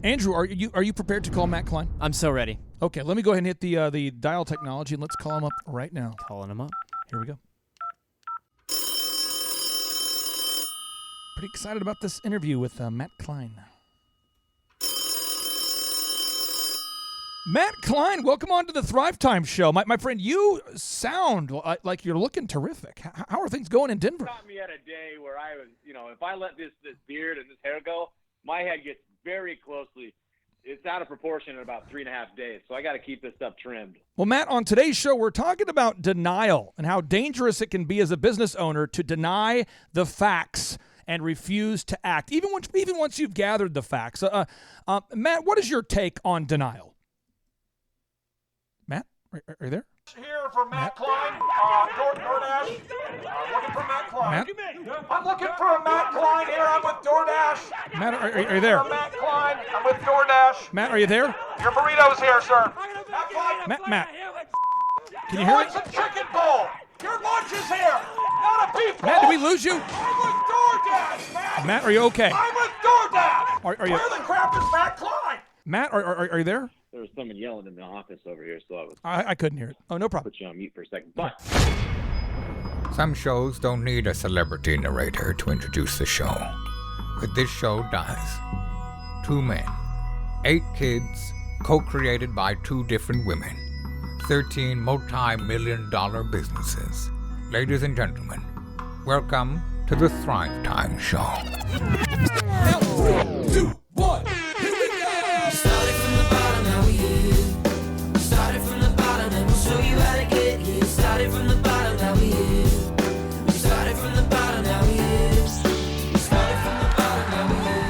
Andrew, are you prepared to call Matt Klein? I'm so ready. Okay, let me go ahead and hit the dial technology, and let's call him up right now. Calling him up. Here we go. Pretty excited about this interview with Matt Klein. Matt Klein, welcome on to the Thrivetime show. My friend, you sound like you're looking terrific. How are things going in Denver? Caught me at a day where I was, if I let this beard and this hair go, my head gets very closely. It's out of proportion in about 3.5 days, so I got to keep this stuff trimmed. Well, Matt, on today's show, we're talking about denial and how dangerous it can be as a business owner to deny the facts and refuse to act, even once you've gathered the facts. Matt, what is your take on denial? Matt, are you there? Here for Matt Klein, DoorDash. Looking for Matt Klein. Matt? I'm looking for a Matt Klein here. I'm with DoorDash. Matt, are you there? Matt Klein. I'm with DoorDash. Matt, are you there? Your burrito's here, sir. Matt Klein. Matt, can you hear me? It's a chicken bowl. Your lunch is here. Not a beef bowl. Matt, did we lose you? I'm with DoorDash, Matt. Matt, are you okay? I'm with DoorDash. Are you? Where the crap is Matt Klein? Matt, are you there? There was someone yelling in the office over here, so I couldn't hear it. Oh, no problem. put you on mute for a second. But Some shows don't need a celebrity narrator to introduce the show, but this show does. 2 men, 8 kids, co-created by 2 different women, 13 multi-million-dollar businesses. Ladies and gentlemen, welcome to the Thrivetime Show. 3, 2, 1. Here we go. Started from the bottom, now we here. Started from the bottom, and we'll show you how to get here. Started from the bottom, now we here. We started from the bottom, now we here. Started from the bottom, now we here.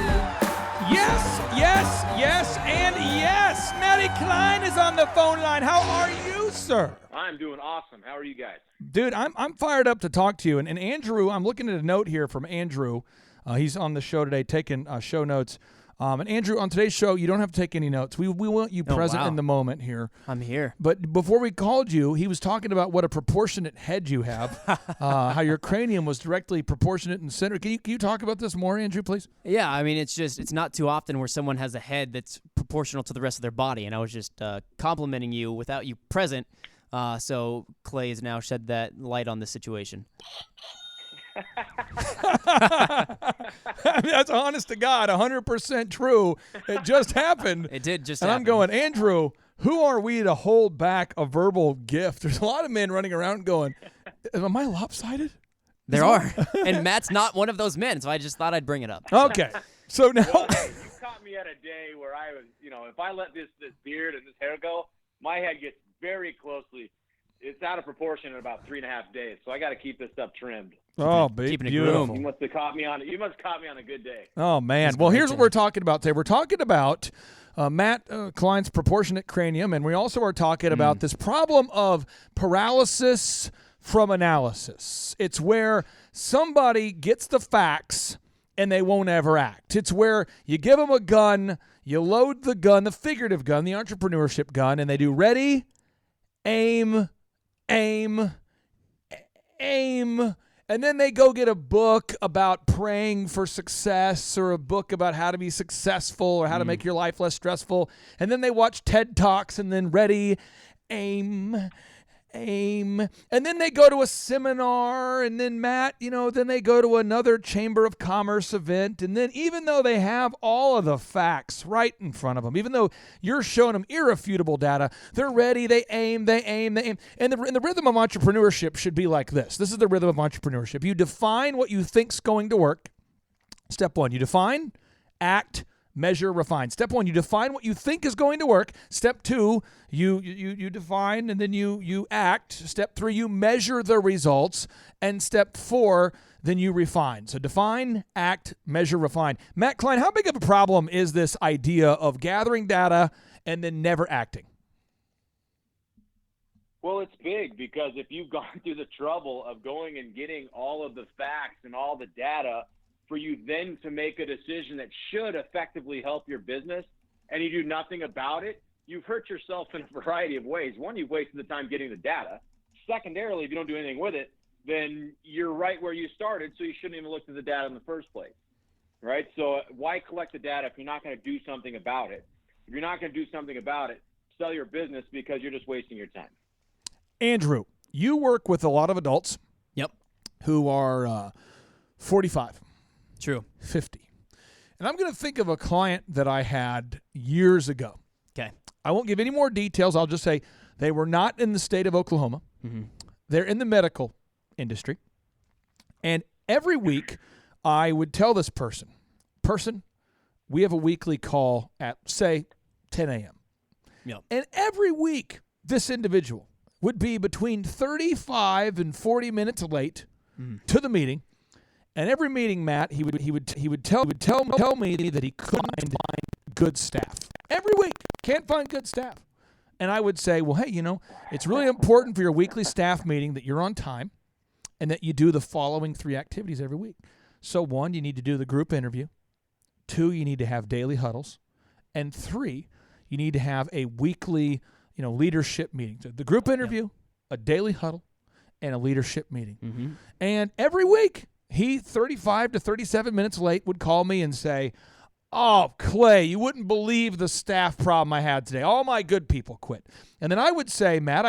Yes, and yes. Matty Klein is on the phone line. How are you, sir? I'm doing awesome. How are you guys? Dude, I'm fired up to talk to you. And Andrew, I'm looking at a note here from Andrew. He's on the show today taking show notes. And Andrew, on today's show, you don't have to take any notes. We want you present in the moment here. I'm here. But before we called you, he was talking about what a proportionate head you have, how your cranium was directly proportionate and centered. Can you talk about this more, Andrew, please? Yeah, I mean, it's not too often where someone has a head that's proportional to the rest of their body, and I was just complimenting you without you present. So Clay has now shed that light on this situation. That's honest to God, 100% true. It just happened. It did just and happen. I'm going, Andrew, who are we to hold back a verbal gift? There's a lot of men running around going, am I lopsided? There are. And Matt's not one of those men, so I just thought I'd bring it up. Okay. So now you caught me at a day where I was, if I let this beard and this hair go, my head gets very closely. It's out of proportion in about 3.5 days, so I got to keep this stuff trimmed. Keeping it beautiful. groomed. You must have caught me on a good day. Oh, man. Well, here's what we're talking about today. We're talking about Matt Klein's proportionate cranium, and we also are talking about this problem of paralysis from analysis. It's where somebody gets the facts and they won't ever act. It's where you give them a gun, you load the gun, the figurative gun, the entrepreneurship gun, and they do ready, aim, aim, aim, and then they go get a book about praying for success or a book about how to be successful or how to make your life less stressful. And then they watch TED Talks and then ready, aim, aim. And then they go to a seminar and then Matt, then they go to another Chamber of Commerce event. And then even though they have all of the facts right in front of them, even though you're showing them irrefutable data, they're ready, they aim, they aim, they aim. And the rhythm of entrepreneurship should be like this. This is the rhythm of entrepreneurship. You define what you think's going to work. Step 1, you define, act, measure, refine. Step 1, you define what you think is going to work. Step 2, you define and then you act. Step 3, you measure the results. And step 4, then you refine. So define, act, measure, refine. Matt Klein, how big of a problem is this idea of gathering data and then never acting? Well, it's big because if you've gone through the trouble of going and getting all of the facts and all the data for you then to make a decision that should effectively help your business and you do nothing about it, you've hurt yourself in a variety of ways. One, you've wasted the time getting the data. Secondarily, if you don't do anything with it, then you're right where you started, so you shouldn't even look at the data in the first place. right? So why collect the data if you're not going to do something about it? If you're not going to do something about it, sell your business because you're just wasting your time. Andrew, you work with a lot of adults. Yep. Who are 45, True. 50. And I'm going to think of a client that I had years ago. Okay. I won't give any more details. I'll just say they were not in the state of Oklahoma. Mm-hmm. They're in the medical industry. And every week I would tell this person, we have a weekly call at, say, 10 a.m. Yep. And every week this individual would be between 35 and 40 minutes late to the meeting. And every meeting, Matt, he would tell me that he couldn't find good staff. Every week, can't find good staff. And I would say, well, hey, it's really important for your weekly staff meeting that you're on time and that you do the following 3 activities every week. So 1, you need to do the group interview. 2, you need to have daily huddles. And 3, you need to have a weekly, leadership meeting. So the group interview, a daily huddle, and a leadership meeting. Mm-hmm. And every week, he, 35 to 37 minutes late, would call me and say, oh, Clay, you wouldn't believe the staff problem I had today. All my good people quit. And then I would say, Matt,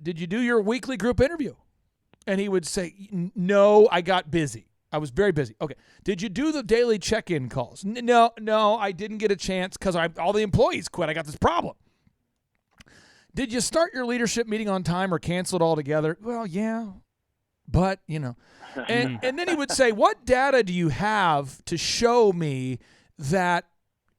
did you do your weekly group interview? And he would say, no, I got busy. I was very busy. Okay. Did you do the daily check-in calls? No, I didn't get a chance because all the employees quit. I got this problem. Did you start your leadership meeting on time or cancel it altogether? Well, yeah, but, And then he would say, what data do you have to show me that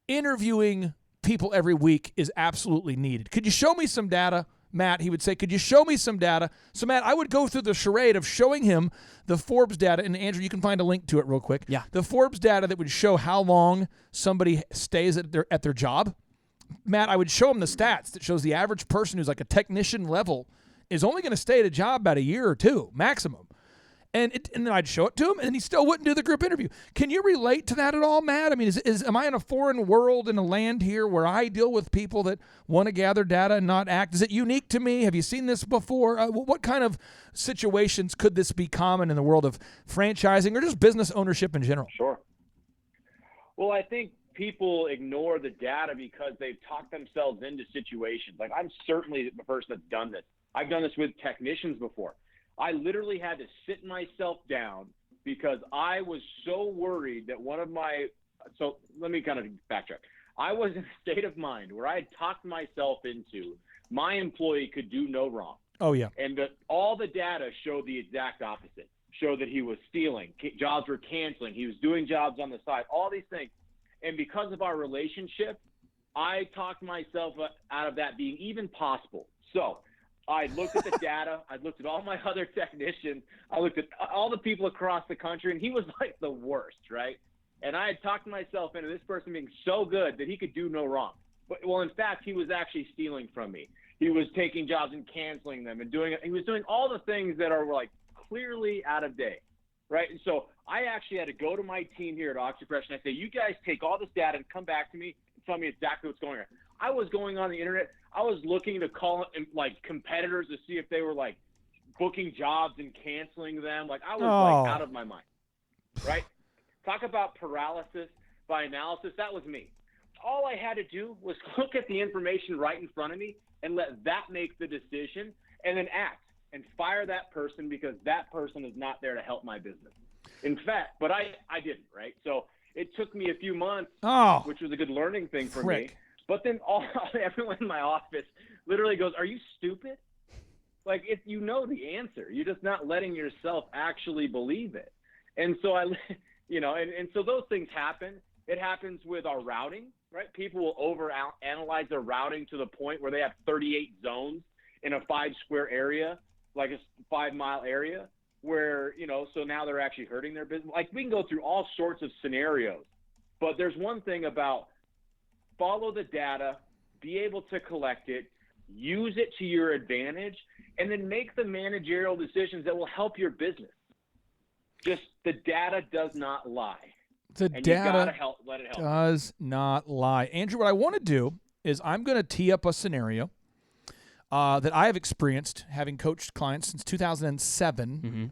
interviewing people every week is absolutely needed? Could you show me some data? Matt, he would say, could you show me some data? So, Matt, I would go through the charade of showing him the Forbes data. And, Andrew, you can find a link to it real quick. Yeah. The Forbes data that would show how long somebody stays at their job. Matt, I would show him the stats that shows the average person who's like a technician level is only going to stay at a job about a year or 2 maximum. And then I'd show it to him, and he still wouldn't do the group interview. Can you relate to that at all, Matt? I mean, am I in a foreign world, in a land here where I deal with people that want to gather data and not act? Is it unique to me? Have you seen this before? What kind of situations could this be common in the world of franchising or just business ownership in general? Sure. Well, I think people ignore the data because they've talked themselves into situations. Like, I'm certainly the person that's done this. I've done this with technicians before. I literally had to sit myself down because I was so worried that so let me kind of backtrack. I was in a state of mind where I had talked myself into my employee could do no wrong. Oh, yeah. And all the data showed the exact opposite, showed that he was stealing, jobs were canceling, he was doing jobs on the side, all these things. And because of our relationship, I talked myself out of that being even possible. So I looked at the data. I looked at all my other technicians. I looked at all the people across the country, and he was like the worst, right? And I had talked myself into this person being so good that he could do no wrong. Well, in fact, he was actually stealing from me. He was taking jobs and canceling them and he was doing all the things that are like clearly out of date, right? And so I actually had to go to my team here at OxyFresh and I say, you guys take all this data and come back to me and tell me exactly what's going on. I was going on the internet. I was looking to call like competitors to see if they were like booking jobs and canceling them. Like I was like out of my mind, right? Talk about paralysis by analysis. That was me. All I had to do was look at the information right in front of me and let that make the decision and then act and fire that person because that person is not there to help my business. In fact, but I didn't, right? So it took me a few months, which was a good learning thing for me. But then everyone in my office literally goes, are you stupid? Like, if you know the answer, you're just not letting yourself actually believe it. And so and so those things happen. It happens with our routing, right? People will overanalyze their routing to the point where they have 38 zones in a 5-square area, like a 5-mile area, where, so now they're actually hurting their business. Like, we can go through all sorts of scenarios, but there's one thing about follow the data, be able to collect it, use it to your advantage, and then make the managerial decisions that will help your business. Just the data does not lie. The and data you gotta let it help. does not lie. Andrew, what I want to do is I'm going to tee up a scenario that I have experienced having coached clients since 2007.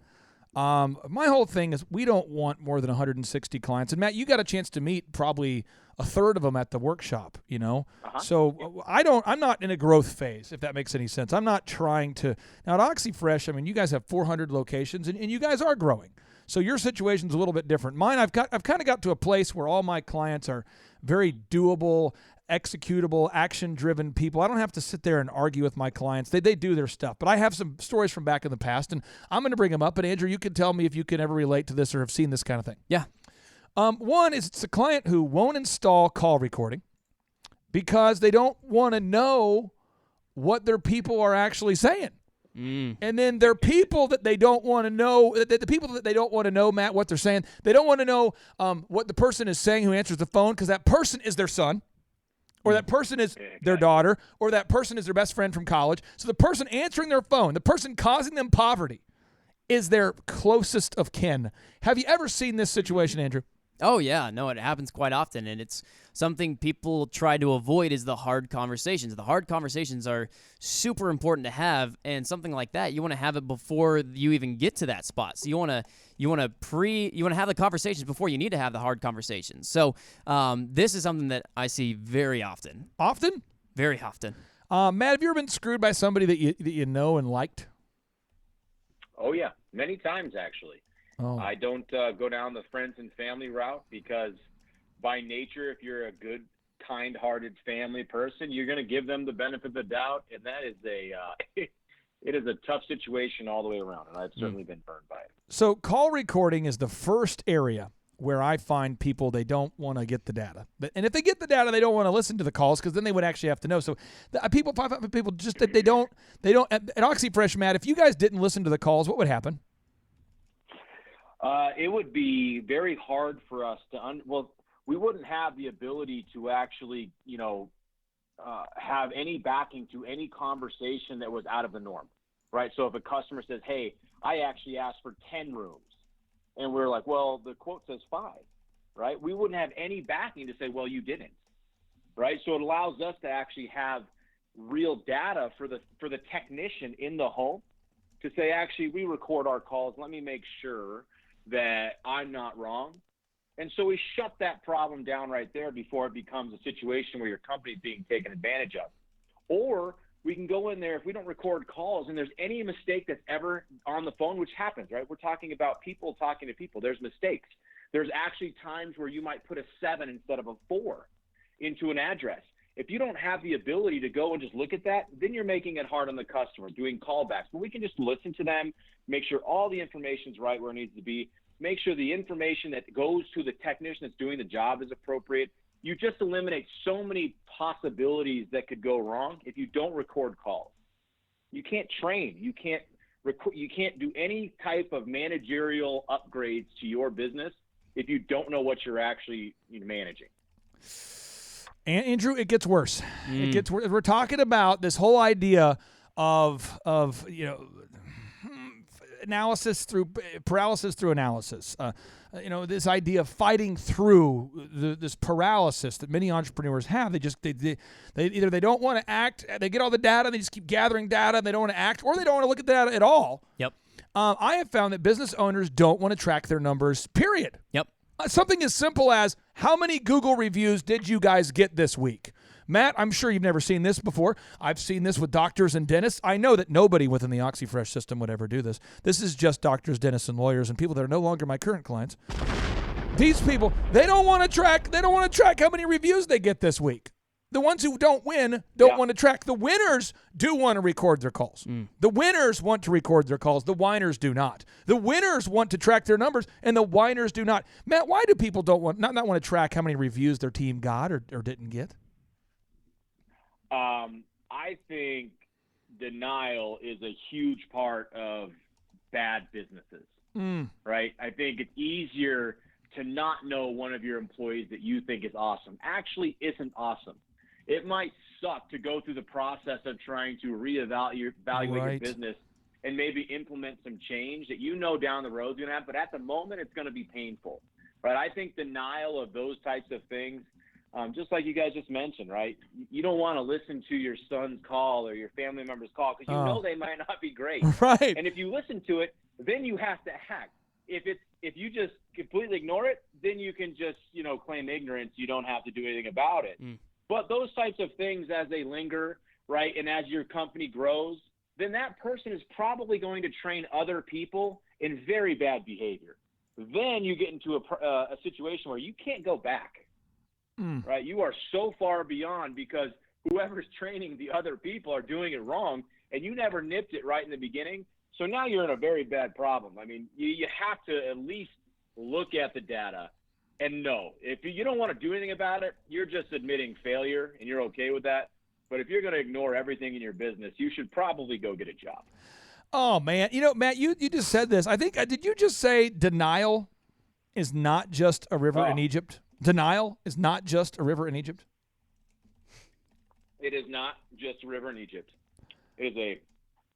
My whole thing is we don't want more than 160 clients. And Matt, you got a chance to meet probably a third of them at the workshop, you know? So I'm not in a growth phase, if that makes any sense. I'm not trying to. Now at OxyFresh, I mean, you guys have 400 locations and you guys are growing. So your situation's a little bit different. Mine, I've kind of got to a place where all my clients are very doable, executable, action-driven people. I don't have to sit there and argue with my clients. They do their stuff. But I have some stories from back in the past, and I'm going to bring them up. And Andrew, you can tell me if you can ever relate to this or have seen this kind of thing. Yeah. One is it's a client who won't install call recording because they don't want to know what their people are actually saying. And then there are people that they don't want to know, the people that they don't want to know, Matt, what they're saying. They don't want to know what the person is saying who answers the phone because that person is their son, or that person is their daughter, or that person is their best friend from college. So the person answering their phone, the person causing them poverty, is their closest of kin. Have you ever seen this situation, Andrew? Oh, yeah. No, it happens quite often, and it's something people try to avoid is the hard conversations. The hard conversations are super important to have, and something like that, you want to have it before you even get to that spot. So you want to have the conversations before you need to have the hard conversations. So this is something that I see very often. Often? Very often. Matt, have you ever been screwed by somebody that you know and liked? Oh, yeah. Many times, actually. Oh. I don't go down the friends and family route because by nature, if you're a good, kind-hearted family person, you're going to give them the benefit of the doubt, and that is it is a tough situation all the way around, and I've certainly been burned by it. So call recording is the first area where I find people, they don't want to get the data. And if they get the data, they don't want to listen to the calls because then they would actually have to know. So people just, they don't, at OxyFresh, Matt, if you guys didn't listen to the calls, what would happen? It would be very hard for us to we wouldn't have the ability to actually, have any backing to any conversation that was out of the norm, right? So if a customer says, hey, I actually asked for 10 rooms, and we're like, well, the quote says 5, right? We wouldn't have any backing to say, well, you didn't, right? So it allows us to actually have real data for the technician in the home to say, actually, we record our calls. Let me make sure that I'm not wrong. And so we shut that problem down right there before it becomes a situation where your company is being taken advantage of. Or we can go in there if we don't record calls and there's any mistake that's ever on the phone, which happens, right? We're talking about people talking to people. There's mistakes. There's actually times where you might put a 7 instead of a 4 into an address. If you don't have the ability to go and just look at that, then you're making it hard on the customer, doing callbacks. But we can just listen to them, make sure all the information's right where it needs to be, make sure the information that goes to the technician that's doing the job is appropriate. You just eliminate so many possibilities that could go wrong if you don't record calls. You can't train. You can't do any type of managerial upgrades to your business if you don't know what you're actually managing. And Andrew, it gets worse. It gets worse. We're talking about this whole idea of analysis through paralysis through analysis. This idea of fighting through this paralysis that many entrepreneurs have. They either they don't want to act. They get all the data. They just keep gathering data. And they don't want to act, or they don't want to look at the data at all. Yep. I have found that business owners don't want to track their numbers. Period. Yep. Something as simple as, how many Google reviews did you guys get this week? Matt, I'm sure you've never seen this before. I've seen this with doctors and dentists. I know that nobody within the OxyFresh system would ever do this. This is just doctors, dentists, and lawyers, and people that are no longer my current clients. These people, they don't want to track how many reviews they get this week. The ones who don't win don't want to track. The winners do want to record their calls. The winners want to record their calls. The whiners do not. The winners want to track their numbers, and the whiners do not. Matt, why do people not want to track how many reviews their team got or didn't get? I think denial is a huge part of bad businesses, right? I think it's easier to not know one of your employees that you think is awesome actually isn't awesome. It might suck to go through the process of trying to evaluate your business and maybe implement some change that down the road is going to happen, but at the moment it's going to be painful, right? I think denial of those types of things just like you guys just mentioned, right? You don't want to listen to your son's call or your family member's call because you know they might not be great. Right. And if you listen to it, then you have to act. If you just completely ignore it, then you can just, claim ignorance. You don't have to do anything about it. But those types of things, as they linger, right, and as your company grows, then that person is probably going to train other people in very bad behavior. Then you get into a situation where you can't go back, right? You are so far beyond because whoever's training the other people are doing it wrong, and you never nipped it right in the beginning. So now you're in a very bad problem. I mean, you have to at least look at the data and know. If you don't want to do anything about it, you're just admitting failure, and you're okay with that. But if you're going to ignore everything in your business, you should probably go get a job. Oh, man. Matt, you just said this. I think, did you just say denial is not just a river in Egypt? Denial is not just a river in Egypt? It is not just a river in Egypt. It is a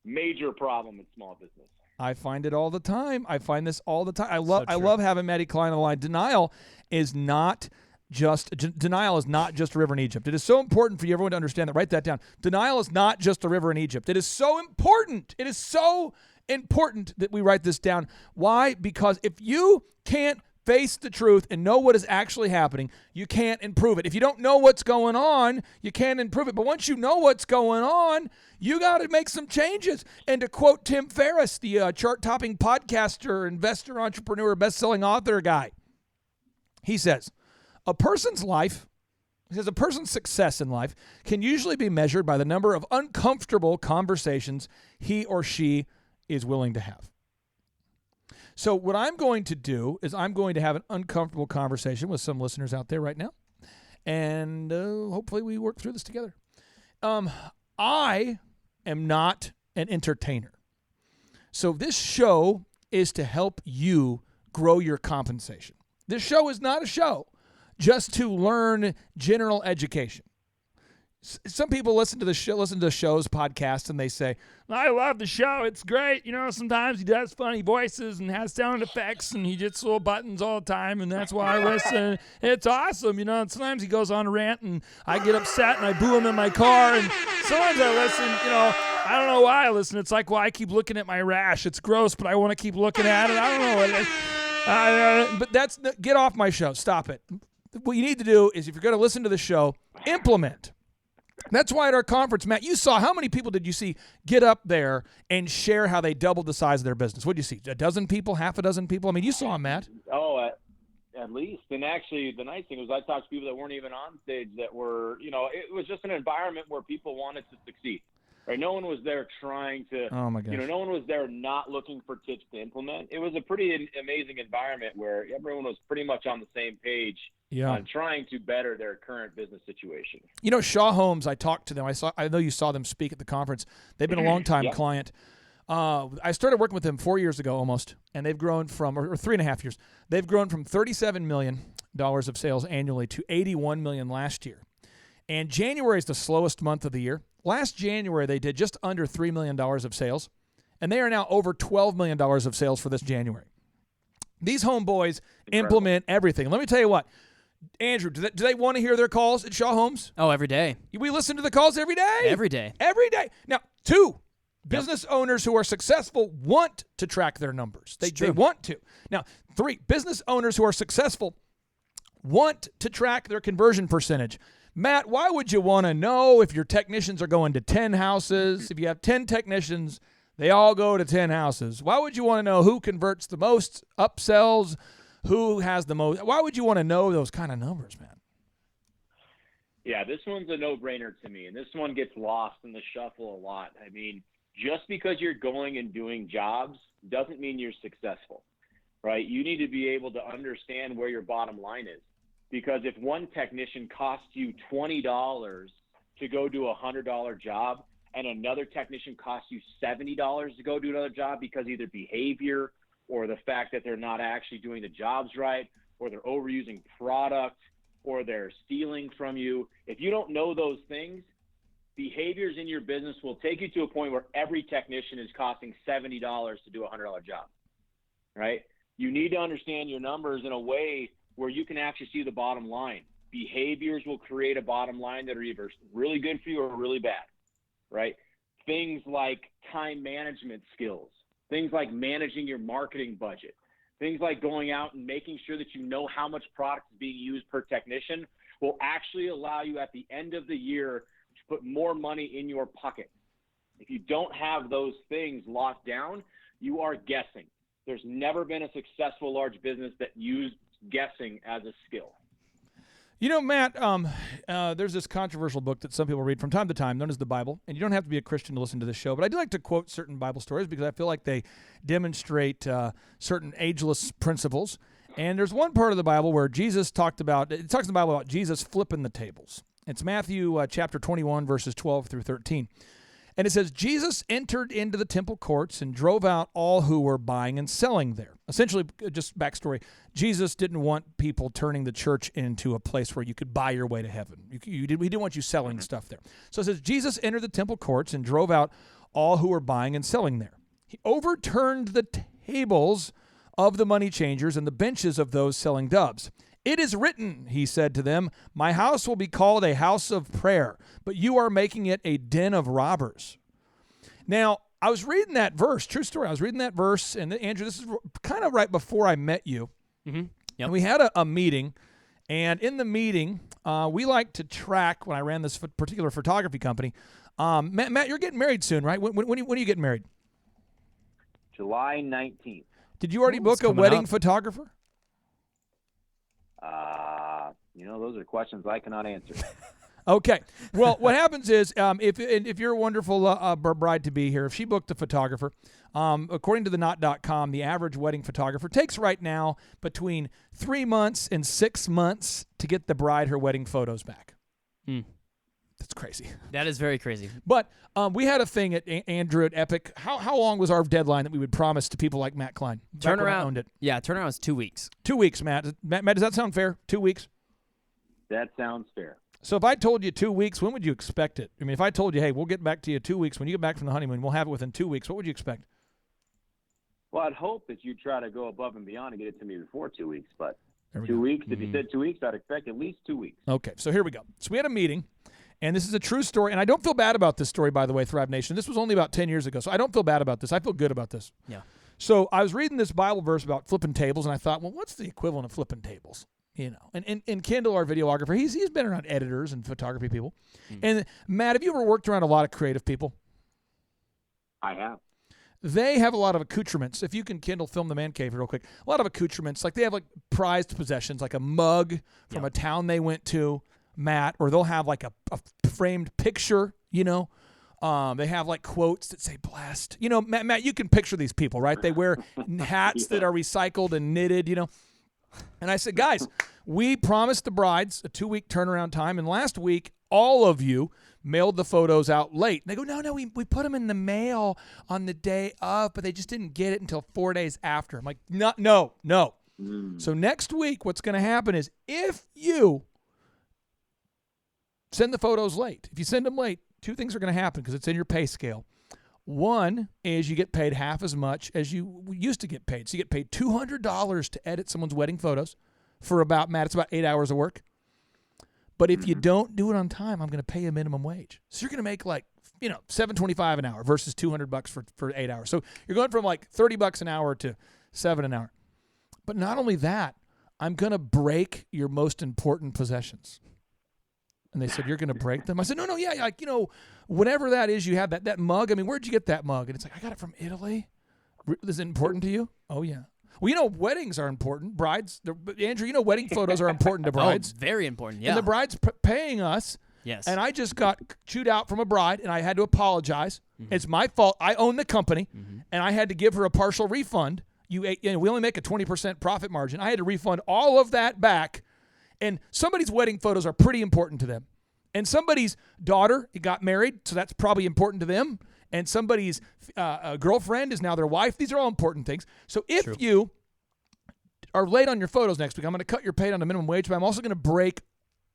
major problem in small business. I find it all the time. I find this all the time. I love having Matty Klein on the line. Denial is not just a river in Egypt. It is so important for you everyone to understand that. Write that down. Denial is not just a river in Egypt. It is so important. It is so important that we write this down. Why? Because if you can't face the truth and know what is actually happening, you can't improve it. If you don't know what's going on, you can't improve it. But once you know what's going on, you got to make some changes. And to quote Tim Ferriss, the chart-topping podcaster, investor, entrepreneur, best-selling author guy, he says, a person's success in life can usually be measured by the number of uncomfortable conversations he or she is willing to have. So what I'm going to do is I'm going to have an uncomfortable conversation with some listeners out there right now, and hopefully we work through this together. I am not an entertainer. So this show is to help you grow your compensation. This show is not a show just to learn general education. Some people listen to shows, podcasts, and they say, I love the show. It's great. Sometimes he does funny voices and has sound effects, and he hits little buttons all the time, and that's why I listen. It's awesome, and sometimes he goes on a rant, and I get upset, and I boo him in my car, and sometimes I listen, I don't know why I listen. It's like, I keep looking at my rash. It's gross, but I want to keep looking at it. I don't know what it is. But get off my show. Stop it. What you need to do is, if you're going to listen to the show, implement. That's why at our conference, Matt, you saw, how many people did you see get up there and share how they doubled the size of their business? What did you see? A dozen people, half a dozen people? I mean, you saw them, Matt. Oh, at least. And actually, the nice thing was I talked to people that weren't even on stage that were, it was just an environment where people wanted to succeed. Right? No one was there trying to, oh my gosh. No one was there not looking for tips to implement. It was a pretty amazing environment where everyone was pretty much on the same page. On trying to better their current business situation. Shaw Homes, I talked to them. I know you saw them speak at the conference. They've been a long-time client. I started working with them 4 years ago almost, and they've grown from, or 3.5 years, they've grown from $37 million of sales annually to $81 million last year. And January is the slowest month of the year. Last January, they did just under $3 million of sales, and they are now over $12 million of sales for this January. These homeboys implement everything. Let me tell you what. Andrew, do they want to hear their calls at Shaw Homes? Oh, every day. We listen to the calls every day. Every day. Every day. Now, business owners who are successful want to track their numbers. They want to. Now, 3, business owners who are successful want to track their conversion percentage. Matt, why would you want to know if your technicians are going to 10 houses? If you have 10 technicians, they all go to 10 houses. Why would you want to know who converts the most, upsells, who has the most? Why would you want to know those kind of numbers, man? Yeah, this one's a no-brainer to me, and this one gets lost in the shuffle a lot. I mean, just because you're going and doing jobs doesn't mean you're successful, right? You need to be able to understand where your bottom line is, because if one technician costs you $20 to go do a $100 job and another technician costs you $70 to go do another job because either behavior or the fact that they're not actually doing the jobs right, or they're overusing product, or they're stealing from you. If you don't know those things, behaviors in your business will take you to a point where every technician is costing $70 to do a $100 job, right? You need to understand your numbers in a way where you can actually see the bottom line. behaviors will create a bottom line that are either really good for you or really bad, right? Things like time management skills, things like managing your marketing budget, things like going out and making sure that you know how much product is being used per technician will actually allow you at the end of the year to put more money in your pocket. If you don't have those things locked down, you are guessing. There's never been a successful large business that used guessing as a skill. You know, Matt, there's this controversial book that some people read from time to time known as the Bible, and you don't have to be a Christian to listen to this show, but I do like to quote certain Bible stories because I feel like they demonstrate certain ageless principles. And there's one part of the Bible where Jesus talks in the Bible about Jesus flipping the tables. It's Matthew chapter 21, verses 12 through 13. And it says, Jesus entered into the temple courts and drove out all who were buying and selling there. Essentially, just backstory, Jesus didn't want people turning the church into a place where you could buy your way to heaven. He didn't want you selling stuff there. So it says, Jesus entered the temple courts and drove out all who were buying and selling there. He overturned the tables of the money changers and the benches of those selling doves. It is written, he said to them, my house will be called a house of prayer, but you are making it a den of robbers. Now, I was reading that verse, true story. I was reading that verse, and Andrew, this is kind of right before I met you. Mm-hmm. Yep. And we had a meeting, and in the meeting, we like to track, when I ran this particular photography company. Matt, you're getting married soon, right? When are you getting married? July 19th. Did you already book a wedding photographer? Those are questions I cannot answer. Okay. Well, what happens is if you're a wonderful bride-to-be here, if she booked a photographer, according to the knot.com, the average wedding photographer takes right now between 3 months and 6 months to get the bride her wedding photos back. That's crazy. That is very crazy. But we had a thing at Andrew at Epic. How long was our deadline that we would promise to people like Matt Klein? Turnaround. Owned it. Yeah, turnaround is 2 weeks. 2 weeks, Matt. Matt, does that sound fair? 2 weeks? That sounds fair. So if I told you 2 weeks, when would you expect it? I mean, if I told you, hey, we'll get back to you 2 weeks. When you get back from the honeymoon, we'll have it within 2 weeks. What would you expect? Well, I'd hope that you try to go above and beyond and get it to me before 2 weeks. But 2 weeks, if you said 2 weeks, I'd expect at least 2 weeks. Okay, so here we go. So we had a meeting, and this is a true story. And I don't feel bad about this story, by the way, Thrive Nation. This was only about 10 years ago, so I don't feel bad about this. I feel good about this. Yeah. So I was reading this Bible verse about flipping tables, and I thought, well, what's the equivalent of flipping tables? And Kendall, our videographer, he's been around editors and photography people. And Matt, have you ever worked around a lot of creative people? I have. They have a lot of accoutrements. If you can, Kendall, film the man cave real quick. A lot of accoutrements. Like they have like prized possessions, like a mug from a town they went to, Matt, or they'll have like a framed picture, They have like quotes that say blessed. Matt, you can picture these people, right? They wear hats that are recycled and knitted, And I said, guys, we promised the brides a 2-week turnaround time, and last week, all of you mailed the photos out late. And they go, no, we put them in the mail on the day of, but they just didn't get it until 4 days after. I'm like, no. So next week, what's going to happen is if you send the photos late, if you send them late, 2 things are going to happen because it's in your pay scale. One is you get paid half as much as you used to get paid. So you get paid $200 to edit someone's wedding photos for Matt, it's about 8 hours of work. But if you don't do it on time, I'm going to pay you minimum wage. So you're going to make like, $7.25 an hour versus $200 for 8 hours. So you're going from like $30 an hour to $7 an hour. But not only that, I'm going to break your most important possessions. And they said, you're going to break them? I said, no, yeah, whatever that is you have, that mug. I mean, where'd you get that mug? And it's like, I got it from Italy. Is it important to you? Oh, yeah. Well, weddings are important. Brides, Andrew, wedding photos are important to brides. Oh, very important, yeah. And the bride's paying us. Yes. And I just got chewed out from a bride, and I had to apologize. It's my fault. I own the company, and I had to give her a partial refund. We only make a 20% profit margin. I had to refund all of that back. And somebody's wedding photos are pretty important to them. And somebody's daughter got married, so that's probably important to them. And somebody's girlfriend is now their wife. These are all important things. So if you are late on your photos next week, I'm going to cut your pay down to minimum wage, but I'm also going to break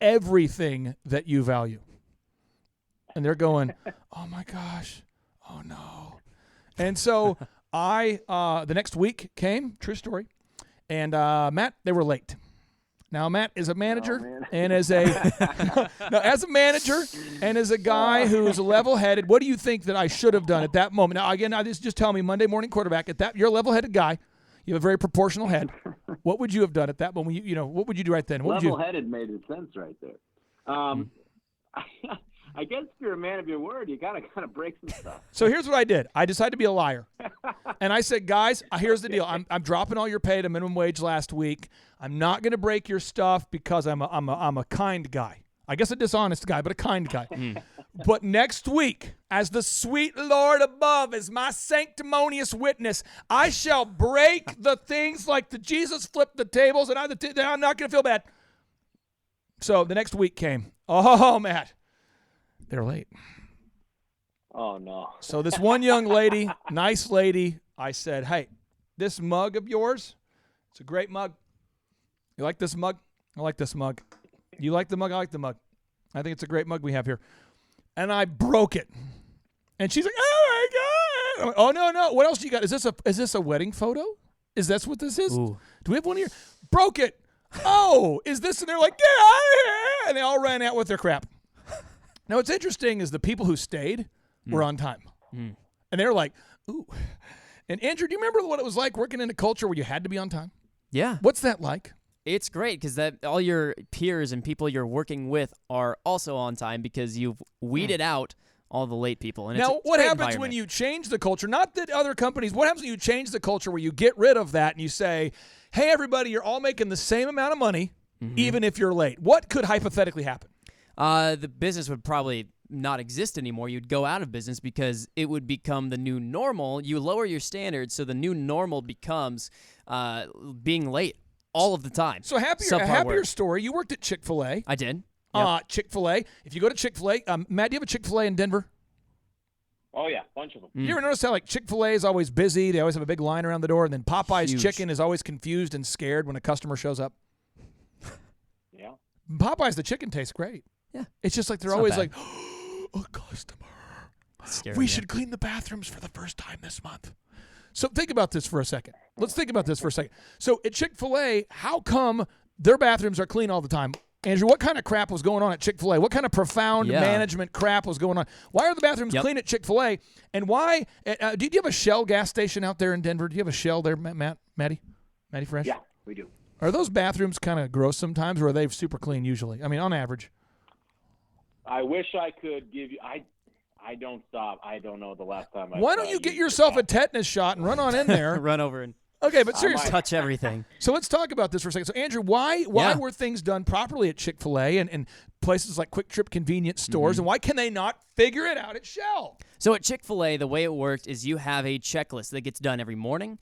everything that you value. And they're going, oh, my gosh. Oh, no. And so the next week came, true story, and Matt, they were late. Now, Matt is a manager man. and as a as a manager and as a guy who's level-headed, what do you think that I should have done at that moment? Now, again, just tell me, Monday morning quarterback, you're a level-headed guy. You have a very proportional head. What would you have done at that moment? What would you do right then? Level-headed made sense right there. I guess if you're a man of your word, you gotta kind of break some stuff. So here's what I did. I decided to be a liar. And I said, guys, here's the deal. I'm dropping all your pay to minimum wage last week. I'm not going to break your stuff because I'm a kind guy. I guess a dishonest guy, but a kind guy. But next week, as the sweet Lord above is my sanctimonious witness, I shall break the things like the Jesus flipped the tables, and I'm not going to feel bad. So the next week came. Oh, Matt. They're late. Oh, no. So this one young lady, nice lady, I said, hey, this mug of yours, it's a great mug. You like this mug? I like this mug. You like the mug? I like the mug. I think it's a great mug we have here. And I broke it. And she's like, oh, my God. I went, oh, no. What else do you got? Is this a wedding photo? Is that what this is? Ooh. Do we have one here? Broke it. Oh, is this? And they're like, get out of here. And they all ran out with their crap. Now, what's interesting is the people who stayed were on time. And they were like, ooh. And Andrew, do you remember what it was like working in a culture where you had to be on time? Yeah. What's that like? It's great because all your peers and people you're working with are also on time because you've weeded out all the late people. And now, it's what great happens when environment. you change the culture? Not that other companies, what happens when you change the culture where you get rid of that and you say, hey, everybody, you're all making the same amount of money, even if you're late? What could hypothetically happen? The business would probably not exist anymore. You'd go out of business because it would become the new normal. You lower your standards, so the new normal becomes being late all of the time. So a happier story. You worked at Chick-fil-A. I did. Yep. Chick-fil-A. If you go to Chick-fil-A, Matt, do you have a Chick-fil-A in Denver? Oh, yeah, bunch of them. You ever notice how like Chick-fil-A is always busy? They always have a big line around the door, and then Popeye's Huge. chicken is always confused and scared when a customer shows up. Yeah. Popeye's the chicken tastes great. Yeah. It's just like they're It's not always bad. like, a customer. Scary, We yeah. should clean the bathrooms for the first time this month. So think about this for a second. Let's think about this for a second. So at Chick-fil-A, how come their bathrooms are clean all the time? Andrew, what kind of crap was going on at Chick-fil-A? What kind of profound management crap was going on? Why are the bathrooms clean at Chick-fil-A? And why? Do you have a Shell gas station out there in Denver? Do you have a Shell there, Matty Fresh? Yeah, we do. Are those bathrooms kind of gross sometimes, or are they super clean usually? I mean, on average. I wish I could give you. I don't stop. I don't know the last time. Why don't you get yourself a tetanus shot and run on in there? Run over and Okay, but seriously. touch everything. So let's talk about this for a second. So, Andrew, why were things done properly at Chick-fil-A and places like Quick Trip convenience stores, and why can they not figure it out at Shell? So at Chick-fil-A, the way it worked is you have a checklist that gets done every morning,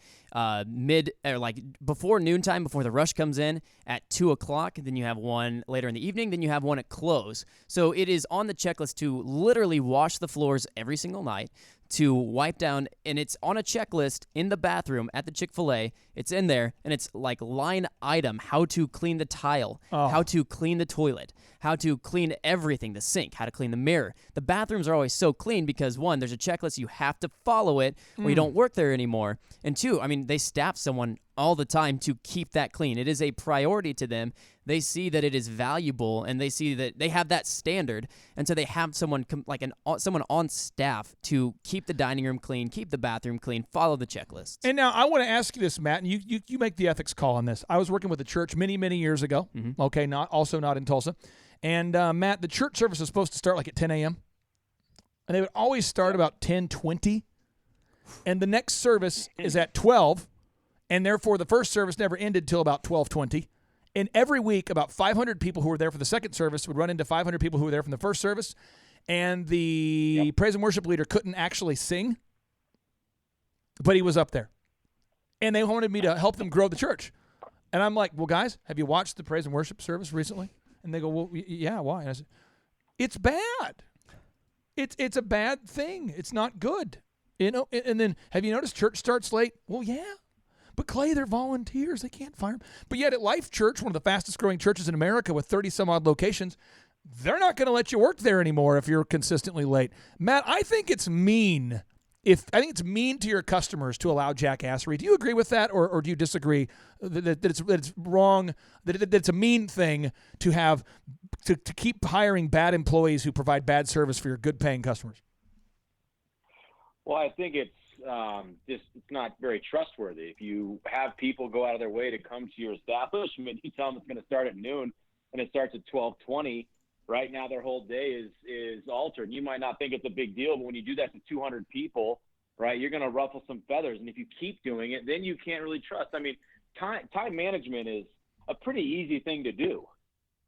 before noontime, before the rush comes in at 2 o'clock. Then you have one later in the evening. Then you have one at close. So it is on the checklist to literally wash the floors every single night, to wipe down, and it's on a checklist in the bathroom at the Chick-fil-A. It's in there, and it's like line item, how to clean the tile, how to clean the toilet, how to clean everything, the sink, how to clean the mirror. The bathrooms are always so clean because, one, there's a checklist, you have to follow it or you don't work there anymore. And two, I mean, they staff someone all the time to keep that clean. It is a priority to them. They see that it is valuable, and they see that they have that standard, and so they have someone someone on staff to keep the dining room clean, keep the bathroom clean, follow the checklists. And now I want to ask you this, Matt, and you make the ethics call on this. I was working with a church many, many years ago. Okay, not in Tulsa. And Matt, the church service is supposed to start like at 10 a.m. And they would always start about 10:20. And the next service is at 12. And therefore, the first service never ended till about 12:20. And every week, about 500 people who were there for the second service would run into 500 people who were there from the first service. And the praise and worship leader couldn't actually sing, but he was up there. And they wanted me to help them grow the church. And I'm like, well, guys, have you watched the praise and worship service recently? And they go, well, yeah, why? And I said, it's bad. It's a bad thing. It's not good. You know. And then, have you noticed church starts late? Well, yeah. But Clay, they're volunteers. They can't fire them. But yet at Life Church, one of the fastest growing churches in America with 30-some-odd locations, they're not going to let you work there anymore if you're consistently late. Matt, I think it's mean I think it's mean to your customers to allow jackassery. Do you agree with that, or do you disagree that it's wrong, that it's a mean thing to have to keep hiring bad employees who provide bad service for your good-paying customers? Well, I think it's not very trustworthy. If you have people go out of their way to come to your establishment, you tell them it's going to start at noon and it starts at 12:20. Right now, their whole day is altered. You might not think it's a big deal, but when you do that to 200 people, right, you're going to ruffle some feathers. And if you keep doing it, then you can't really trust. I mean, time management is a pretty easy thing to do,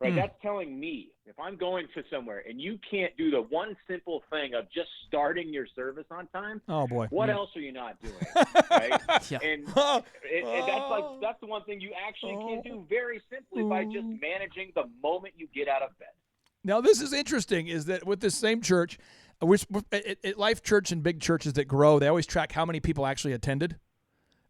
right? That's telling me if I'm going to somewhere and you can't do the one simple thing of just starting your service on time, oh boy, what else are you not doing, right? Yeah. And that's the one thing you actually can do very simply by just managing the moment you get out of bed. Now, this is interesting, is that with this same church, at Life Church and big churches that grow, they always track how many people actually attended.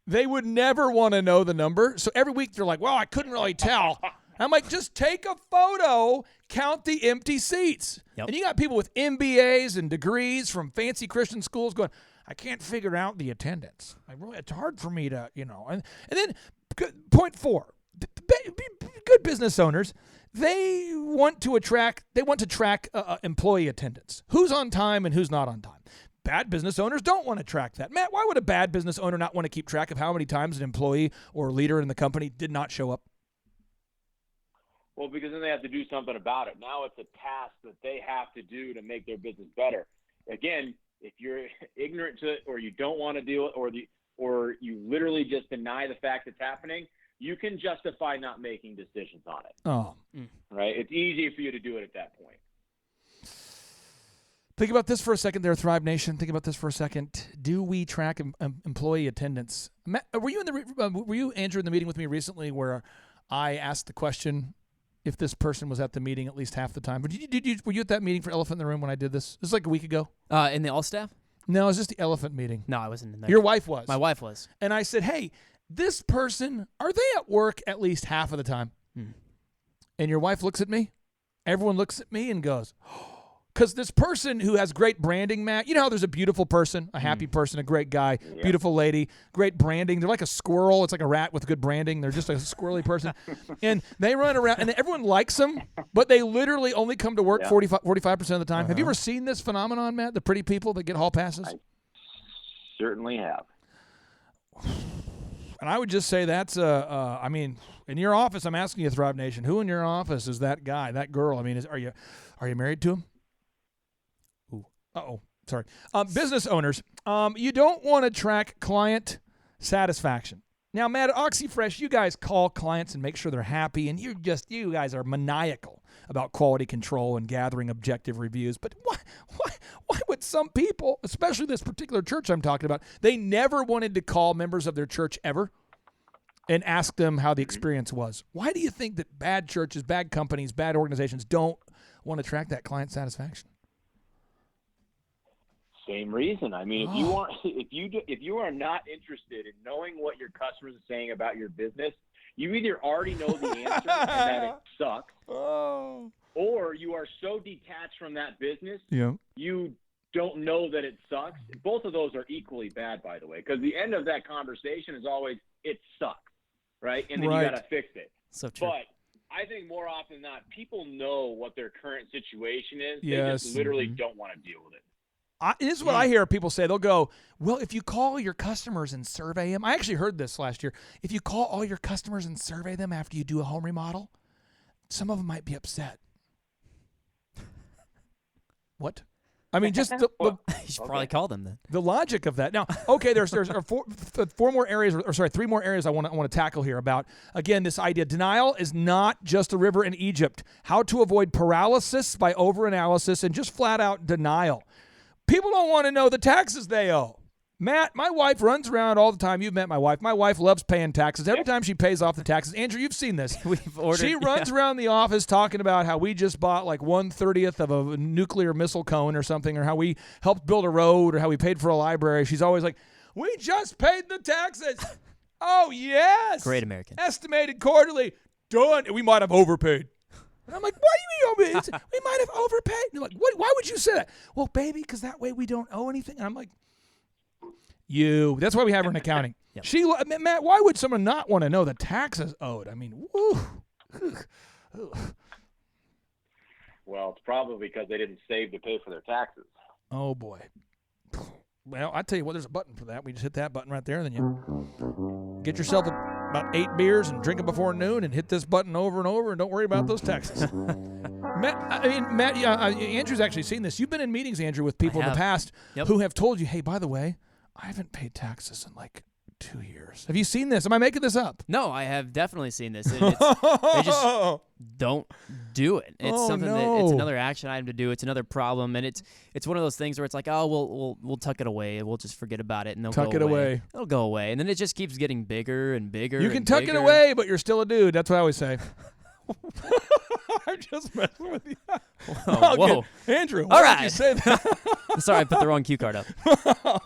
They would never want to know the number. So every week they're like, well, I couldn't really tell. I'm like, just take a photo, count the empty seats. Yep. And you got people with MBAs and degrees from fancy Christian schools going, I can't figure out the attendance. It's hard for me to, And then point 4, good business owners, they want to track employee attendance. Who's on time and who's not on time. Bad business owners don't want to track that. Matt, why would a bad business owner not want to keep track of how many times an employee or leader in the company did not show up? Well, because then they have to do something about it. Now it's a task that they have to do to make their business better. Again, if you're ignorant to it or you don't want to deal with it or you literally just deny the fact it's happening, you can justify not making decisions on it. Oh. Right? It's easy for you to do it at that point. Think about this for a second there, Thrive Nation. Think about this for a second. Do we track employee attendance? Matt, were you, Andrew, in the meeting with me recently where I asked the question if this person was at the meeting at least half the time? Were you at that meeting for Elephant in the Room when I did this? This was like a week ago. In the all staff? No, it was just the Elephant meeting. No, I wasn't in there. Your wife was. My wife was. And I said, hey, this person, are they at work at least half of the time? And your wife looks at me. Everyone looks at me and goes, because this person who has great branding, Matt, you know how there's a beautiful person, a happy person, a great guy, beautiful lady, great branding. They're like a squirrel. It's like a rat with good branding. They're just a squirrely person. And they run around, and everyone likes them, but they literally only come to work 45% of the time. Have you ever seen this phenomenon, Matt, the pretty people that get hall passes? I certainly have. And I would just say that's I mean, in your office, I'm asking you, Thrive Nation, who in your office is that guy, that girl? I mean, are you married to him? Ooh, sorry. Business owners, you don't want to track client satisfaction. Now, Matt, at OxyFresh, you guys call clients and make sure they're happy, and you guys are maniacal about quality control and gathering objective reviews. But why would some people, especially this particular church I'm talking about, they never wanted to call members of their church ever and ask them how the experience was? Why do you think that bad churches, bad companies, bad organizations don't want to track that client satisfaction? Same reason. I mean, if you are not interested in knowing what your customers are saying about your business, you either already know the answer and that it sucks, or you are so detached from that business, you don't know that it sucks. Both of those are equally bad, by the way, because the end of that conversation is always, it sucks, right? And then you got to fix it. So true. But I think more often than not, people know what their current situation is. Yes. They just literally don't want to deal with it. This is what I hear people say. They'll go, well, if you call your customers and survey them. I actually heard this last year. If you call all your customers and survey them after you do a home remodel, some of them might be upset. What? I mean, just you should probably call them then. the logic of that. Now, okay, there's three more areas I want to tackle here about, again, this idea. Denial is not just a river in Egypt. How to avoid paralysis by overanalysis and just flat out denial. People don't want to know the taxes they owe. Matt, my wife runs around all the time. You've met my wife. My wife loves paying taxes. Every time she pays off the taxes, Andrew, you've seen this. She runs around the office talking about how we just bought like 1/30th of a nuclear missile cone or something, or how we helped build a road, or how we paid for a library. She's always like, we just paid the taxes. Oh, yes. Great American. Estimated quarterly. Done. We might have overpaid. And I'm like, what do you mean we might have overpaid? And they're like, why would you say that? Well, baby, because that way we don't owe anything. And I'm like, You. That's why we have her in accounting. Yep. Matt, why would someone not want to know the taxes owed? I mean, woo. Well, it's probably because they didn't save to pay for their taxes. Oh, boy. Well, I tell you what, there's a button for that. We just hit that button right there, and then you get yourself about 8 beers and drink them before noon and hit this button over and over, and don't worry about those taxes. Matt, Andrew's actually seen this. You've been in meetings, Andrew, with people in the past who have told you, hey, by the way, I haven't paid taxes in like 2 years. Have you seen this? Am I making this up? No, I have definitely seen this. They just don't do it. It's something that it's another action item to do. It's another problem, and it's one of those things where it's like, oh, we'll tuck it away. We'll just forget about it, and they'll tuck it away. It'll go away, and then it just keeps getting bigger and bigger. You can tuck it away, but you're still a dude. That's what I always say. I'm just messing with you. Whoa. Andrew, why did you say that? Sorry, I put the wrong cue card up.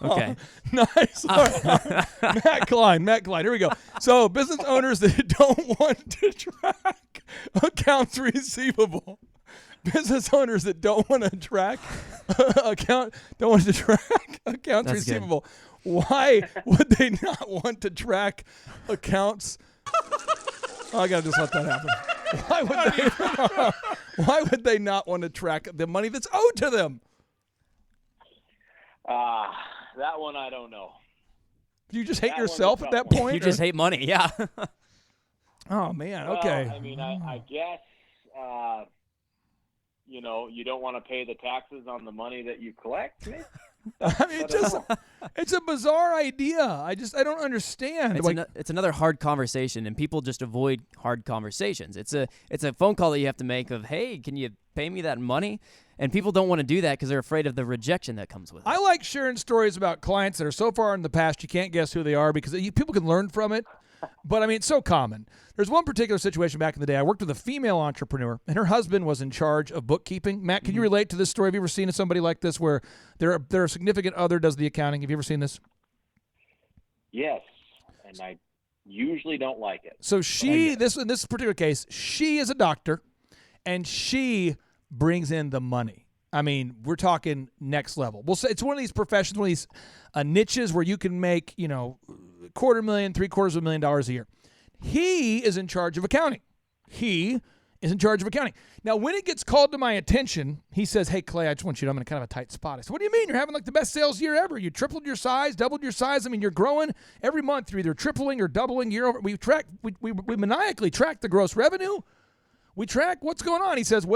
Okay. Nice. Matt Klein. Here we go. So, business owners that don't want to track accounts receivable. Business owners that don't want to track accounts receivable. Good. Why would they not want to track accounts? I gotta just let that happen. Why would they not want to track the money that's owed to them? That one I don't know. You just hate yourself at that point? You just hate money, yeah. Oh, man, okay. Well, I mean, I guess, you don't want to pay the taxes on the money that you collect. I mean, it's a bizarre idea. I don't understand. It's another hard conversation, and people just avoid hard conversations. It's a phone call that you have to make of, hey, can you pay me that money? And people don't want to do that because they're afraid of the rejection that comes with it. I like sharing stories about clients that are so far in the past you can't guess who they are because people can learn from it. But, I mean, it's so common. There's one particular situation back in the day. I worked with a female entrepreneur, and her husband was in charge of bookkeeping. Matt, can you relate to this story? Have you ever seen somebody like this where their significant other does the accounting? Have you ever seen this? Yes, and I usually don't like it. So in this particular case, she is a doctor, and she brings in the money. I mean, we're talking next level. We'll say it's one of these professions, one of these niches where you can make, $250,000, $750,000 a year. He is in charge of accounting. Now, when it gets called to my attention, he says, hey, Clay, I just want you to know I'm in kind of a tight spot. I said, what do you mean? You're having like the best sales year ever. You tripled your size, doubled your size. I mean, you're growing every month. You're either tripling or doubling year over. We maniacally track the gross revenue. We track what's going on. He says,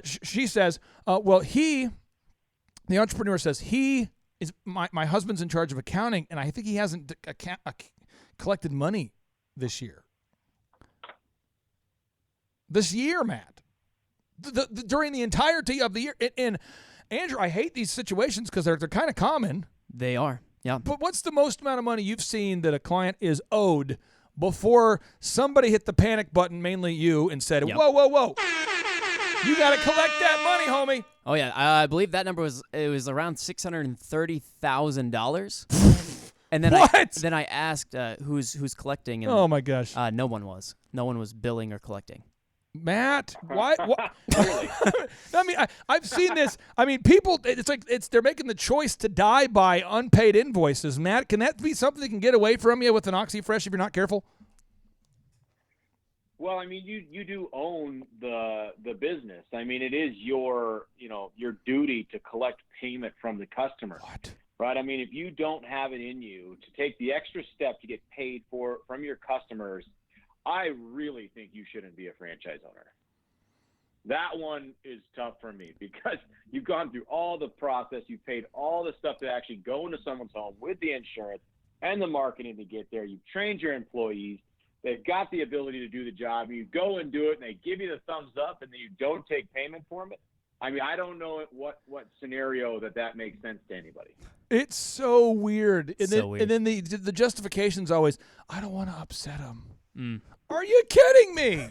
she says, the entrepreneur says, he is my husband's in charge of accounting, and I think he hasn't collected money this year. This year, Matt. During the entirety of the year. And Andrew, I hate these situations because they're kind of common. They are, yeah. But what's the most amount of money you've seen that a client is owed before somebody hit the panic button, mainly you, and said, whoa. You got to collect that money, homie. Oh, yeah. I believe that number was around $630,000. And then I asked who's collecting. And, oh, my gosh. No one was. No one was billing or collecting. Matt, why? I mean, I've seen this. I mean, people, they're making the choice to die by unpaid invoices. Matt, can that be something that can get away from you with an OxyFresh if you're not careful? Well, I mean, you do own the business. I mean, it is your duty to collect payment from the customer. What? Right? I mean, if you don't have it in you to take the extra step to get paid from your customers, I really think you shouldn't be a franchise owner. That one is tough for me because you've gone through all the process. You've paid all the stuff to actually go into someone's home with the insurance and the marketing to get there. You've trained your employees. They've got the ability to do the job. You go and do it, and they give you the thumbs up, and then you don't take payment for it. I mean, I don't know what scenario that makes sense to anybody. It's so weird. And weird. And then the justification's always, I don't want to upset them. Mm. Are you kidding me?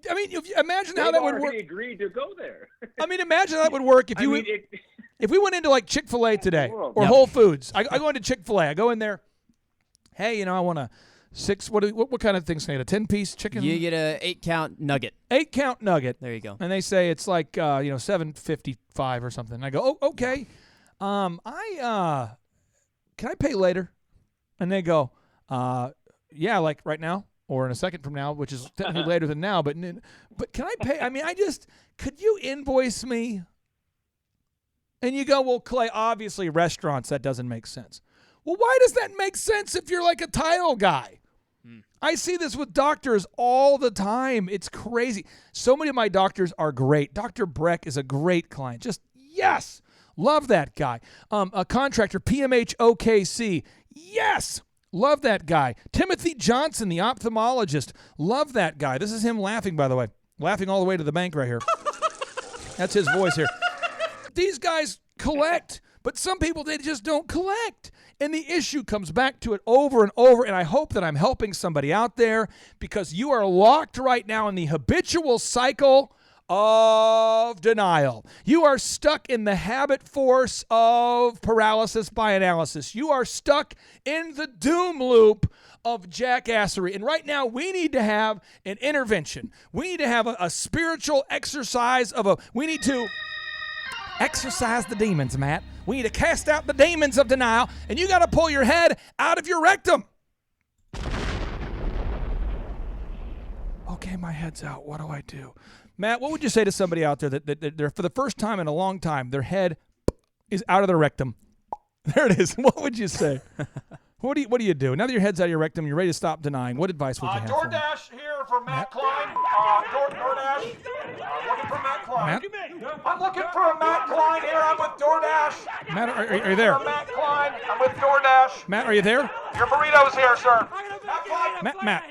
I mean, imagine how that would work. They've already agreed to go there. I mean, imagine how that would work if if we went into like Chick-fil-A today or Whole Foods. I go into Chick-fil-A. I go in there. Hey, I want a 6. What kind of things can I get? A 10-piece chicken? You get a 8-count nugget. 8-count nugget. There you go. And they say it's like $7.55 or something. And I go, oh, okay. can I pay later? And they go, yeah, like right now or in a second from now, which is technically later than now. But can I pay? I mean, could you invoice me? And you go, well, Clay, obviously restaurants, that doesn't make sense. Well, why does that make sense if you're like a title guy? I see this with doctors all the time. It's crazy. So many of my doctors are great. Dr. Breck is a great client. Just, yes, love that guy. A contractor, PMH OKC, yes, love that guy. Timothy Johnson, the ophthalmologist, love that guy. This is him laughing, by the way. Laughing all the way to the bank right here. That's his voice here. These guys collect, but some people, they just don't collect. And the issue comes back to it over and over, and I hope that I'm helping somebody out there because you are locked right now in the habitual cycle of denial. You are stuck in the habit force of paralysis by analysis. You are stuck in the doom loop of jackassery. And right now, we need to have an intervention. We need to have a spiritual exercise we need to exorcise the demons, Matt. We need to cast out the demons of denial, and you got to pull your head out of your rectum. Okay, my head's out. What do I do? Matt, what would you say to somebody out there that they're, for the first time in a long time, their head is out of their rectum? There it is. What would you say? What do you do? Now that your head's out of your rectum, you're ready to stop denying. What advice would you have? DoorDash here for Matt Klein. DoorDash. Looking for Matt Klein. Matt? I'm looking for a Matt Klein here. I'm with DoorDash. Matt, are you there? Matt Klein. I'm with DoorDash. Matt, are you there? Your burrito's here, sir. Matt Klein. Matt.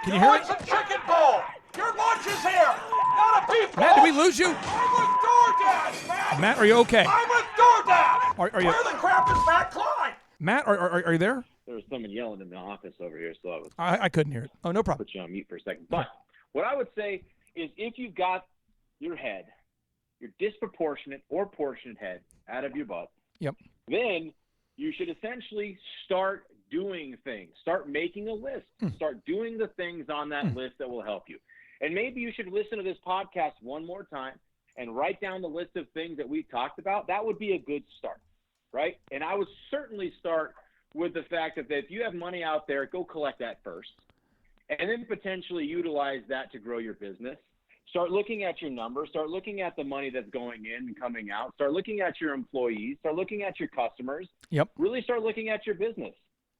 Can you hear me? It's a chicken bowl. Your lunch is here. Not a beef bowl. Matt, did we lose you? I'm with DoorDash, Matt. Matt, are you okay? I'm with DoorDash. Are you? Where the crap is Matt Klein? Matt, are you there? There was someone yelling in the office over here, so I was I couldn't hear it. Oh, no problem. put you on mute for a second. But what I would say is if you've got your head, your disproportionate or proportionate head out of your butt, Yep. then you should essentially start doing things. Start making a list. Start doing the things on that list that will help you. And maybe you should listen to this podcast one more time and write down the list of things that we talked about. That would be a good start, right? And I would certainly start with the fact that if you have money out there, go collect that first, and then potentially utilize that to grow your business. Start looking at your numbers. Start looking at the money that's going in and coming out. Start looking at your employees. Start looking at your customers. Yep. Really start looking at your business.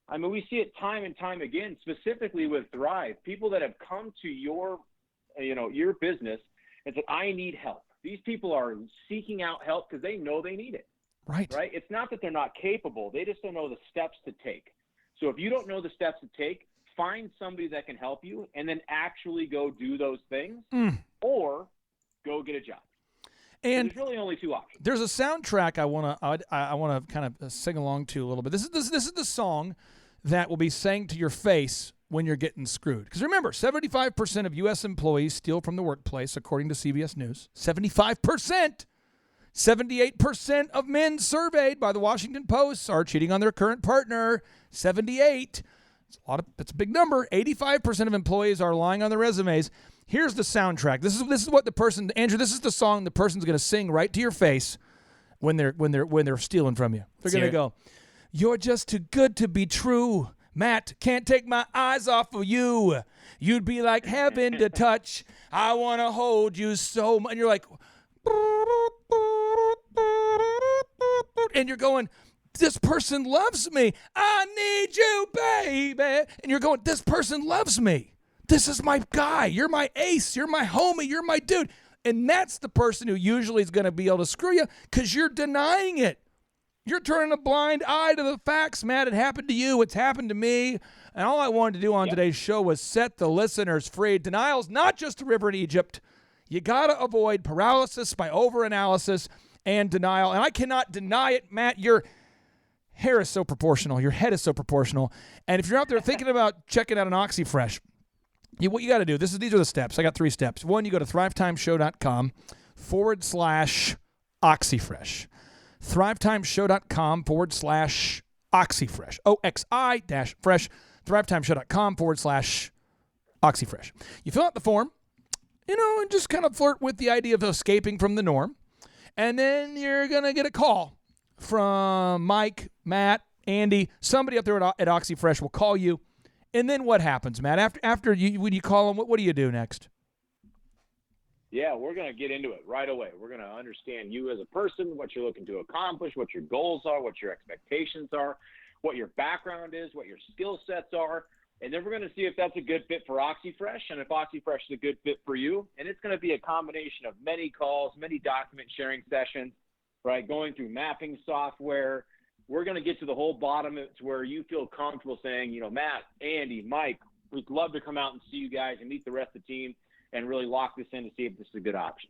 I mean, we see it time and time again, specifically with Thrive. People that have come to your business and said, I need help. These people are seeking out help because they know they need it. Right. It's not that they're not capable. They just don't know the steps to take. So if you don't know the steps to take, find somebody that can help you and then actually go do those things or go get a job. And there's really only two options. There's a soundtrack I want to kind of sing along to a little bit. This is the song that will be sang to your face when you're getting screwed. Because remember, 75% of U.S. employees steal from the workplace, according to CBS News. 75%. 78% of men surveyed by the Washington Post are cheating on their current partner. 78. It's a big number. 85% of employees are lying on their resumes. Here's the soundtrack. This is what the person, Andrew, this is the song the person's going to sing right to your face when they're stealing from you. They're going to go, "You're just too good to be true. Matt, can't take my eyes off of you. You'd be like heaven to touch. I want to hold you so much." And you're like, and you're going, this person loves me. I need you, baby. And you're going, this person loves me. This is my guy. You're my ace. You're my homie. You're my dude. And that's the person who usually is going to be able to screw you because you're denying it. You're turning a blind eye to the facts, Matt. It happened to you. It's happened to me. And all I wanted to do on today's show was set the listeners free. Denial's not just a river in Egypt. You got to avoid paralysis by overanalysis and denial. And I cannot deny it, Matt. Your hair is so proportional. Your head is so proportional. And if you're out there thinking about checking out an OxyFresh, what you got to do, these are the steps. I got 3 steps. 1, you go to thrivetimeshow.com/OxyFresh. thrivetimeshow.com/OxyFresh. OXI-fresh. thrivetimeshow.com/OxyFresh. You fill out the form, and just kind of flirt with the idea of escaping from the norm. And then you're going to get a call from Mike, Matt, Andy, somebody up there at OxyFresh will call you. And then what happens, Matt? After you, when you call them, what do you do next? Yeah, we're going to get into it right away. We're going to understand you as a person, what you're looking to accomplish, what your goals are, what your expectations are, what your background is, what your skill sets are. And then we're going to see if that's a good fit for OxyFresh and if OxyFresh is a good fit for you. And it's going to be a combination of many calls, many document sharing sessions, right? Going through mapping software. We're going to get to the whole bottom to where you feel comfortable saying, Matt, Andy, Mike, we'd love to come out and see you guys and meet the rest of the team and really lock this in to see if this is a good option.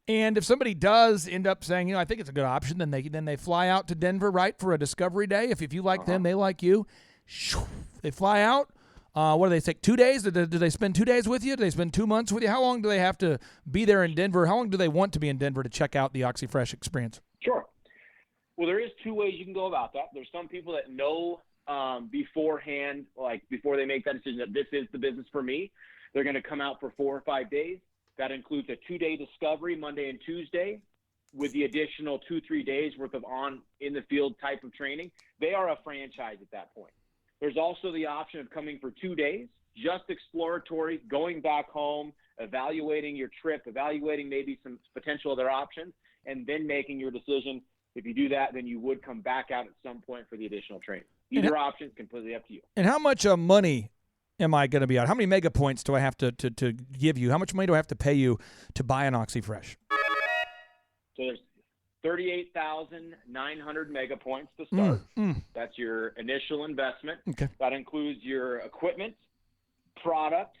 And if somebody does end up saying, I think it's a good option, then they fly out to Denver, right, for a discovery day. If you like them, they like you. They fly out. What do they take? 2 days? Do they spend 2 days with you? Do they spend 2 months with you? How long do they have to be there in Denver? How long do they want to be in Denver to check out the OxyFresh experience? Sure. Well, there is two ways you can go about that. There's some people that know beforehand, like before they make that decision, that this is the business for me. They're going to come out for 4 or 5 days. That includes a 2-day discovery, Monday and Tuesday, with the additional 2-3 days worth of in-the-field type of training. They are a franchise at that point. There's also the option of coming for 2 days, just exploratory, going back home, evaluating your trip, evaluating maybe some potential other options, and then making your decision. If you do that, then you would come back out at some point for the additional training. Either option is completely up to you. And how much money am I going to be out? How many mega points do I have to give you? How much money do I have to pay you to buy an OxyFresh? So there's 38,900 mega points to start. That's your initial investment. Okay. That includes your equipment, product,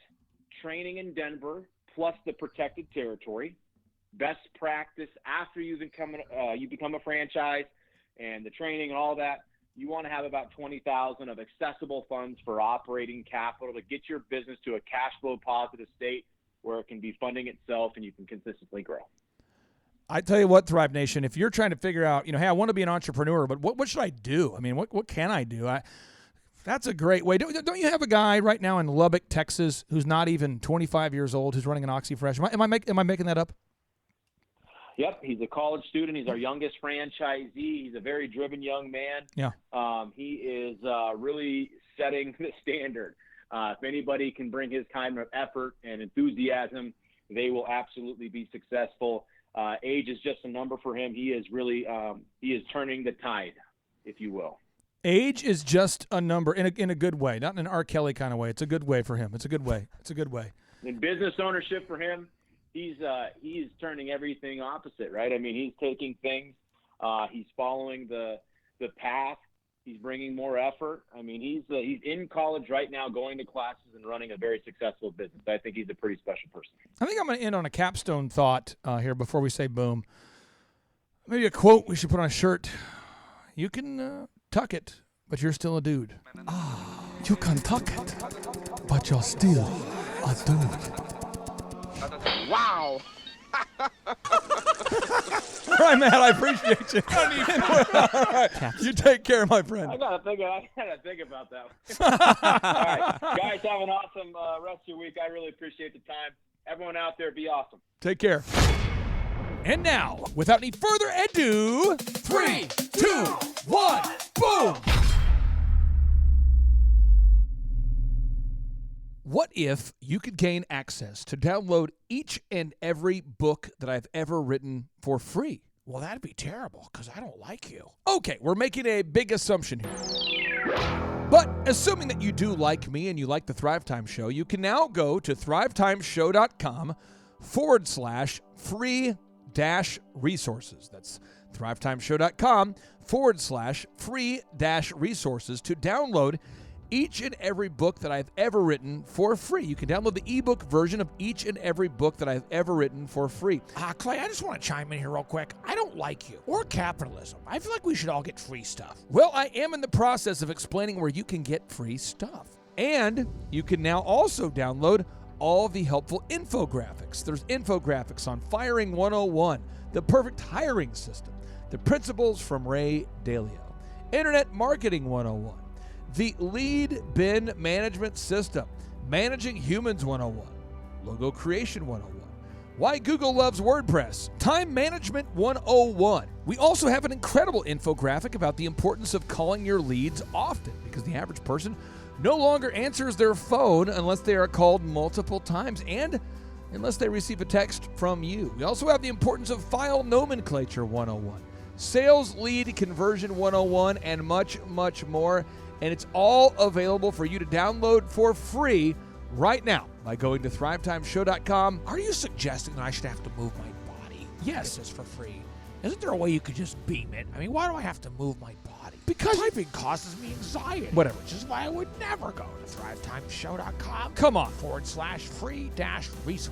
training in Denver, plus the protected territory. Best practice after you become a franchise and the training and all that. You want to have about $20,000 of accessible funds for operating capital to get your business to a cash flow positive state where it can be funding itself and you can consistently grow. I tell you what, Thrive Nation, if you're trying to figure out, hey, I want to be an entrepreneur, but what should I do? I mean, what can I do? That's a great way. Don't you have a guy right now in Lubbock, Texas, who's not even 25 years old, who's running an OxyFresh? Am I making that up? Yep, he's a college student. He's our youngest franchisee. He's a very driven young man. Yeah. He is really setting the standard. If anybody can bring his kind of effort and enthusiasm, they will absolutely be successful. Age is just a number for him. He is really he is turning the tide, if you will. Age is just a number in a good way, not in an R. Kelly kind of way. It's a good way for him. It's a good way. In business ownership for him, he's turning everything opposite, right? I mean, he's taking things, he's following the path, he's bringing more effort. I mean, he's in college right now, going to classes and running a very successful business. I think he's a pretty special person. I think I'm going to end on a capstone thought here before we say boom. Maybe a quote we should put on a shirt. You can tuck it, but you're still a dude. You can tuck it, but you're still a dude. Wow. All right, Matt, I appreciate you. All right. You take care, my friend. I gotta think about that one. All right, guys, have an awesome rest of your week. I really appreciate the time. Everyone out there, be awesome. Take care. And now, without any further ado, 3, 2, 1, boom! What if you could gain access to download each and every book that I've ever written for free? Well, that'd be terrible, because I don't like you. Okay, we're making a big assumption here. But assuming that you do like me and you like the Thrivetime Show, you can now go to thrivetimeshow.com /free-resources. That's thrivetimeshow.com /free-resources to download each and every book that I've ever written for free. You can download the ebook version of each and every book that I've ever written for free. Clay, I just want to chime in here real quick. I don't like you or capitalism. I feel like we should all get free stuff. Well, I am in the process of explaining where you can get free stuff. And you can now also download all the helpful infographics. There's infographics on Firing 101, the perfect hiring system, the principles from Ray Dalio, Internet Marketing 101, the Lead Bin Management System, Managing Humans 101, Logo Creation 101, Why Google Loves WordPress, Time Management 101. We also have an incredible infographic about the importance of calling your leads often, because the average person no longer answers their phone unless they are called multiple times and unless they receive a text from you. We also have the importance of file nomenclature 101, sales lead conversion 101, and much, much more. And it's all available for you to download for free right now by going to thrivetimeshow.com. Are you suggesting that I should have to move my body? Yes. This is for free. Isn't there a way you could just beam it? I mean, why do I have to move my body? Because typing causes me anxiety. Whatever. Which is why I would never go to thrivetimeshow.com. Come on. /free-resources.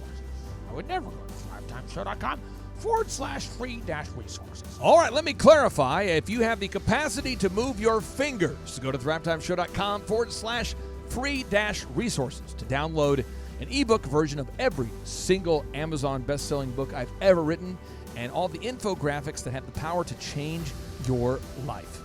I would never go to thrivetimeshow.com /free-resources. All right, let me clarify. If you have the capacity to move your fingers, go to thrivetimeshow.com /free-resources to download an ebook version of every single Amazon best-selling book I've ever written and all the infographics that have the power to change your life.